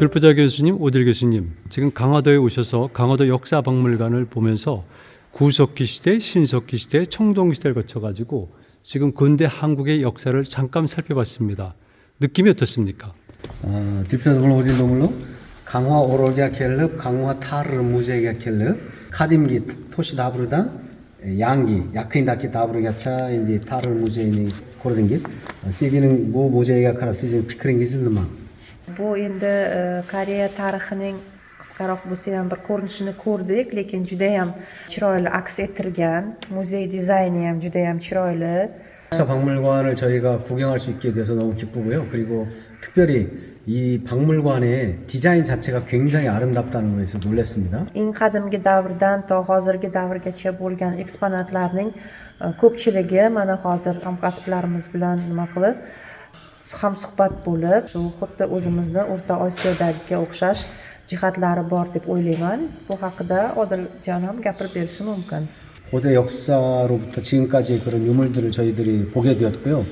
들부자 교수님, 오딜 교수님, 지금 강화도에 오셔서 강화도 역사박물관을 보면서 구석기 시대, 신석기 시대, 청동기 시대를 거쳐가지고 지금 근대 한국의 역사를 잠깐 살펴봤습니다. 느낌이 어떻습니까? Dipshot Odir Domulu, Kangwa Orolga Kelip, Kangwa Tar Muzeyga Kelip, Kadimgi Toshi Dabrudan, Yangi, Yakindaki Dabrugacha, in the Tar Muzeyni Kordingis, Seasoning Bu Muzeyga Kara Season Pickringis in the man. Bu endi Koreya tarixining qisqaroq bo'lsa ham bir ko'rinishini ko'rdik, lekin juda ham chiroyli aks ettirgan. Muzey dizayni ham juda ham chiroyli. 역사 박물관을 저희가 구경할 수 있게 돼서 너무 기쁘고요. 그리고 특별히 이 박물관의 디자인 자체가 굉장히 아름답다는 거에서 놀랐습니다. Eng qadimgi davrdan to hozirgi davrgacha bo'lgan eksponatlarning ko'pchiligi mana hozir hamkasblarimiz bilan nima qilib hamsuhbat bo'lib, shu xuddi o'zimizni O'rta Osiyodagiga o'xshash jihatlari bor deb o'ylayman. Bu haqida Odiljon ham gapirib berishi mumkin. 고대 역사로부터 지금까지 그런 유물들을 저희들이 보게 되었고요.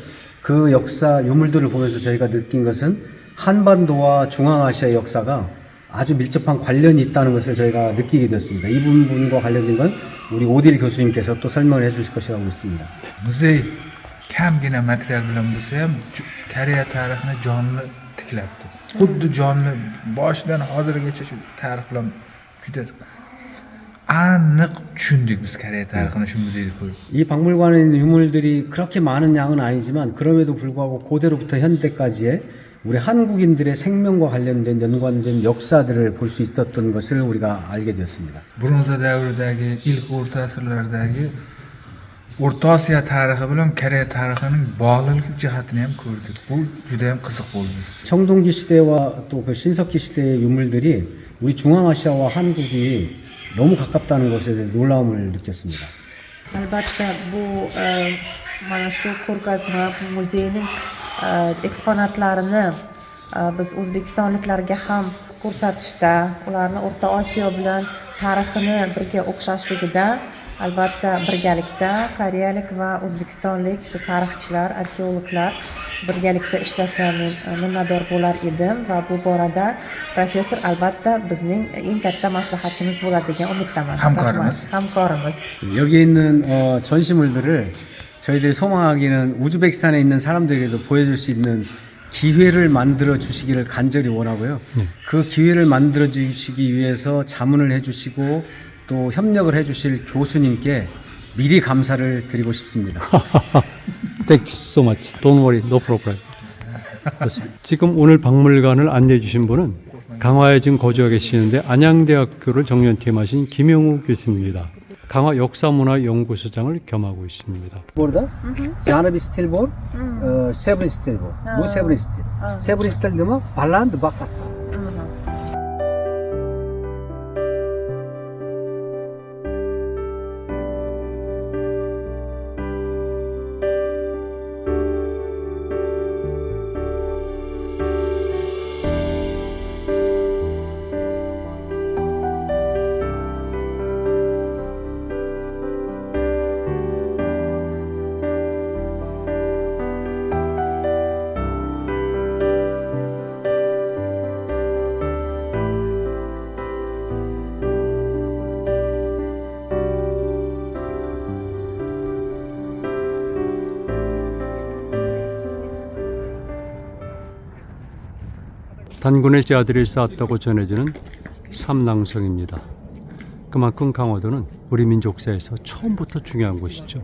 그 역사 유물들을 보면서 저희가 느낀 것은 한반도와 중앙아시아의 역사가 아주 밀접한 관련이 있다는 것을 저희가 느끼게 되었습니다. 이 부분과 관련된 건 우리 오딜 교수님께서 또 설명을 해주실 것이라고 믿습니다. Muzey kamgina material bilan bo'lsa ham Koreya tarixini jonli tiklabdi. Xuddi jonli boshidan hozirgacha shu tarix bilan juda aniq tushundik biz Koreya tarixini shu muzeyda ko'rib. 이 박물관에 있는 유물들이 그렇게 많은 양은 아니지만 그럼에도 불구하고 고대로부터 현대까지의 우리 한국인들의 생명과 관련된 연관된 역사들을 볼 수 있었던 것을 우리가 알게 되었습니다. Bronza davridagi ilk o'rta asrlardagi O'rta Osiyo tarixi bilan Koreya tarixining bog'liq jihatini ham ko'rdik. Bu juda ham qiziq bo'ldi biz uchun. 청동기 시대와 또 그 신석기 시대의 유물들이 우리 중앙아시아와 한국이 너무 가깝다는 것에 대해서 놀라움을 느꼈습니다. Albatta bu mana shu ko'rgazma muzeyning eksponatlarini biz o'zbekistonliklarga ham ko'rsatishda, ularni O'rta Osiyo bilan tarixini birga o'xshashligida albatta birgalikda koreyalik va o'zbekistonlik shu tarixchilar, arxeologlar birgalikda ishlasa men minnatdor bo'lar edim va bu borada professor albatta bizning eng katta maslahatchimiz bo'ladi degan umiddaman. Hamkorimiz. 여기 있는 전시물들을 저희들이 소망하기는 우즈베키스탄에 있는 사람들에게도 보여줄 수 있는 기회를 만들어 주시기를 간절히 원하고요. 그 기회를 만들어 주시기 위해서 자문을 해주시고 또 협력을 해주실 교수님께 미리 감사를 드리고 싶습니다. Thank you so much. Don't worry, no problem. 지금 오늘 박물관을 안내해 주신 분은 강화에 지금 거주하고 계시는데 안양대학교를 정년퇴임하신 김영우 교수입니다. 강화 역사문화연구소장을 겸하고 있습니다. Burada canı bir stil var, severin stil var. Bu severin stil. Severin stil demek baland bakat. 단군의 아들이 쌓았다고 전해지는 삼낭성입니다. 그만큼 강화도는 우리 민족사에서 처음부터 중요한 곳이죠.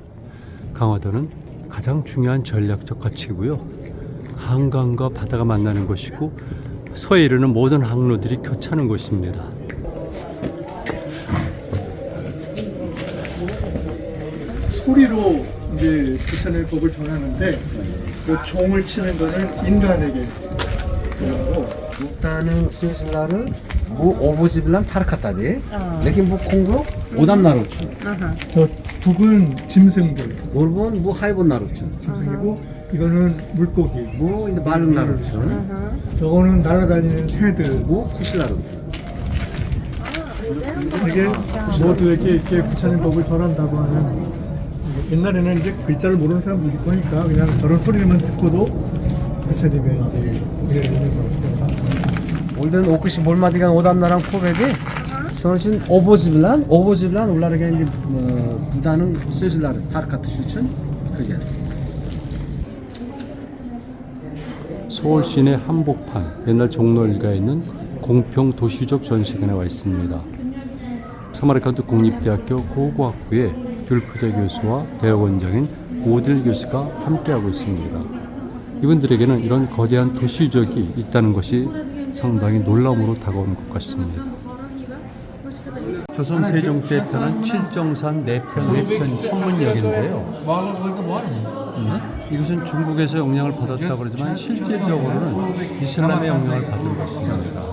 강화도는 가장 중요한 전략적 가치고요. 한강과 바다가 만나는 곳이고 서해 이르는 모든 항로들이 교차하는 곳입니다. 소리로 이제 부처님의 법을 전하는데 그 종을 치는 거는 인간에게 그러고 일단은 스위스나르 bu 오보지빌란 타르카타디. 레긴 bu 콩고 오담나루 üçün. 저 북은 짐승들 Urban bu hayvanlar üçün. 짐승이고 이거는 물고기 Bu 이제 바른나루 üçün. 저거는 날아다니는 새들 Bu kuşlar üçün. 이게 모두에게 이렇게 부처님 법을 전한다고 하는 옛날에는 이제 글자를 모르는 사람도 있고 하니까 그냥 저런 소리만 듣고도 부처님의 이제 은혜를 있는 것 같아요. 올든 오크시 몰마디간 오담나랑 포베디 sonrasında obozi bilan ularga endi budaning so'zlari tarqatish uchun kirgan. 서울 시내 한복판 옛날 종로일가에 있는 공평 도시적 전시관에 와 있습니다. 사마르칸드 국립대학교 고고학부의 귤프자 교수와 대학원장인 고딜 교수가 함께하고 있습니다. 이분들에게는 이런 거대한 도시적이 있다는 것이 상당히 놀라움으로 다가오는 것 같습니다. 조선 세종 때 편한 칠정산 내편 천문역인데요. 이것은 중국에서 영향을 받았다고 그러지만 실질적으로는 이슬람의 영향을 받은 것입니다.